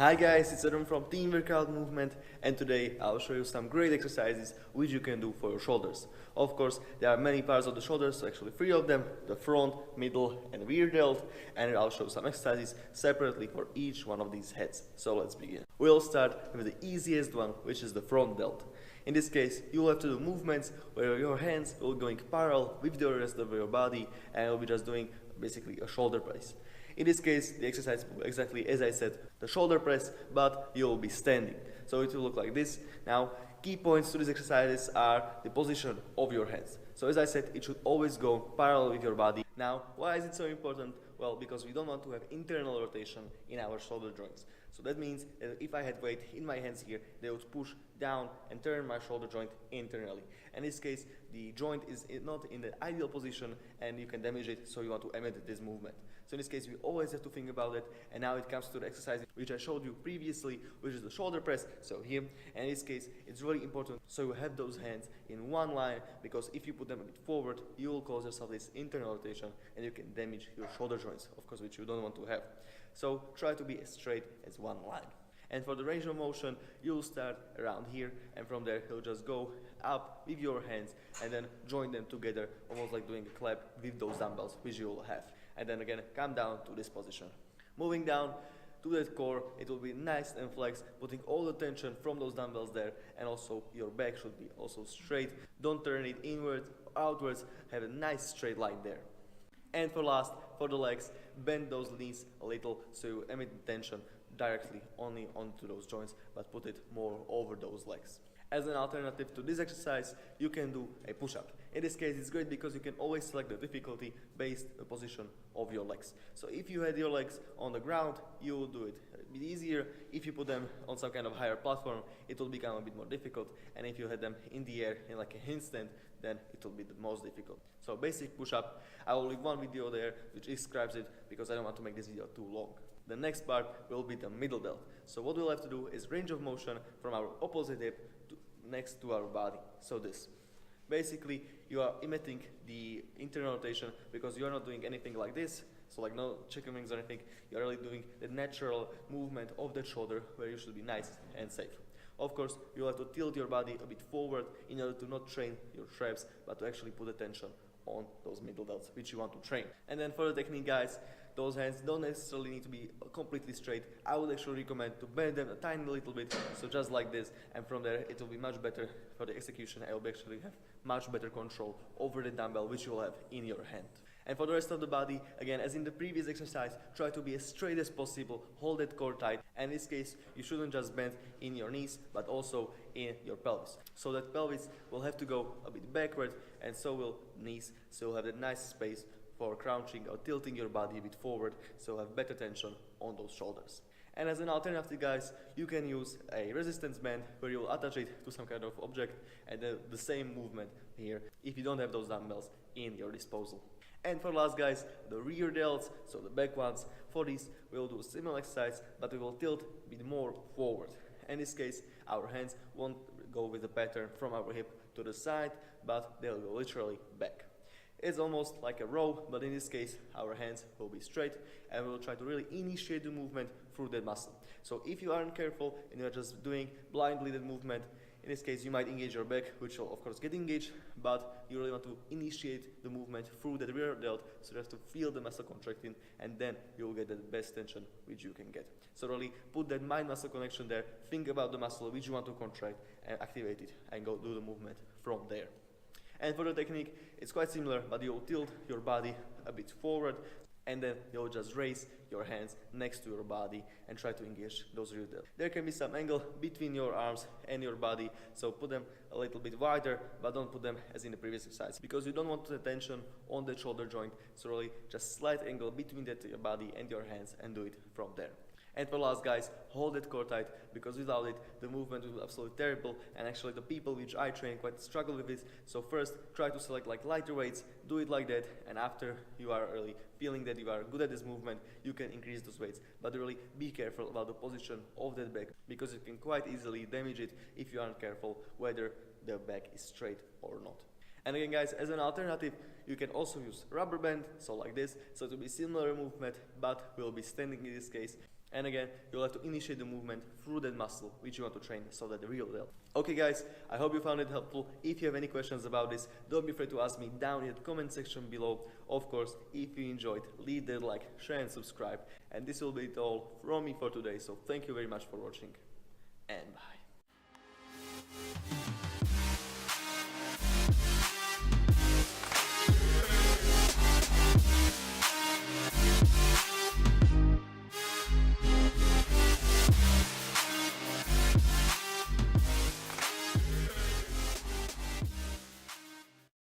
Hi guys, it's Adam from Team Workout Movement, and today I'll show you some great exercises which you can do for your shoulders. Of course, there are many parts of the shoulders, so actually three of them: the front, middle and rear delt, and I'll show some exercises separately for each one of these heads. So let's begin. We'll start with the easiest one, which is the front delt. In this case, you'll have to do movements where your hands will be going parallel with the rest of your body, and you'll be just doing basically a shoulder press. In this case, the exercise will be exactly as I said, the shoulder press, but you'll be standing. So it will look like this. Now, key points to these exercises are the position of your hands. So as I said, it should always go parallel with your body. Now, why is it so important? Well, because we don't want to have internal rotation in our shoulder joints. So that means that if I had weight in my hands here, they would push down and turn my shoulder joint internally. In this case, the joint is not in the ideal position and you can damage it, so you want to emit this movement. So in this case, we always have to think about it. And now it comes to the exercise which I showed you previously, which is the shoulder press. So here, and in this case, it's really important. So you have those hands in one line, because if you put them a bit forward, you will cause yourself this internal rotation and you can damage your shoulder joints, of course, which you don't want to have. So try to be as straight as one line. And for the range of motion, you'll start around here, and from there you'll just go up with your hands and then join them together, almost like doing a clap with those dumbbells which you will have. And then again, come down to this position. Moving down to that core, it will be nice and flexed, putting all the tension from those dumbbells there, and also your back should be also straight. Don't turn it inward or outwards, have a nice straight line there. And for last, for the legs, bend those knees a little so you emit the tension directly only onto those joints, but put it more over those legs. As an alternative to this exercise, you can do a push-up. In this case, it's great because you can always select the difficulty based on the position of your legs. So if you had your legs on the ground, you will do it a bit easier. If you put them on some kind of higher platform, it will become a bit more difficult. And if you had them in the air in like a handstand, then it will be the most difficult. So basic push-up, I will leave one video there which describes it because I don't want to make this video too long. The next part will be the middle delt. So what we'll have to do is range of motion from our opposite hip next to our body. So this. Basically, you are emitting the internal rotation because you are not doing anything like this. So like no chicken wings or anything. You are really doing the natural movement of the shoulder where you should be nice and safe. Of course, you'll have to tilt your body a bit forward in order to not train your traps, but to actually put the tension on those middle delts which you want to train. And then for the technique, guys, those hands don't necessarily need to be completely straight. I would actually recommend to bend them a tiny little bit, so just like this, and from there it will be much better for the execution. I will actually have much better control over the dumbbell which you will have in your hand. And for the rest of the body, again, as in the previous exercise, try to be as straight as possible, hold that core tight, and in this case, you shouldn't just bend in your knees, but also in your pelvis. So that pelvis will have to go a bit backward, and so will knees, so you'll have that nice space for crouching or tilting your body a bit forward, so have better tension on those shoulders. And as an alternative, guys, you can use a resistance band where you will attach it to some kind of object and the same movement here if you don't have those dumbbells in your disposal. And for last, guys, the rear delts, so the back ones. For these, we'll do a similar exercise, but we will tilt a bit more forward. In this case, our hands won't go with the pattern from our hip to the side, but they'll go literally back. It's almost like a row, but in this case, our hands will be straight, and we'll try to really initiate the movement through that muscle. So if you aren't careful and you're just doing blindly that movement, in this case, you might engage your back, which will of course get engaged, but you really want to initiate the movement through the rear delt, so you have to feel the muscle contracting, and then you will get the best tension which you can get. So really put that mind-muscle connection there, think about the muscle which you want to contract, and activate it, and go do the movement from there. And for the technique, it's quite similar, but you'll tilt your body a bit forward, and then you'll just raise your hands next to your body and try to engage those rear delts. There can be some angle between your arms and your body, so put them a little bit wider, but don't put them as in the previous exercise, because you don't want the tension on the shoulder joint, so really just slight angle between your body and your hands, and do it from there. And for last, guys, hold that core tight, because without it, the movement will be absolutely terrible, and actually the people which I train quite struggle with this. So first, try to select like lighter weights, do it like that, and after you are really feeling that you are good at this movement, you can increase those weights. But really be careful about the position of that back, because you can quite easily damage it if you aren't careful whether the back is straight or not. And again, guys, as an alternative, you can also use rubber band, so like this, so it will be similar movement, but we'll be standing in this case. And again, you'll have to initiate the movement through that muscle which you want to train, so that the real delt. Okay guys, I hope you found it helpful. If you have any questions about this, don't be afraid to ask me down in the comment section below. Of course, if you enjoyed, leave that like, share and subscribe. And this will be it all from me for today, so thank you very much for watching, and bye.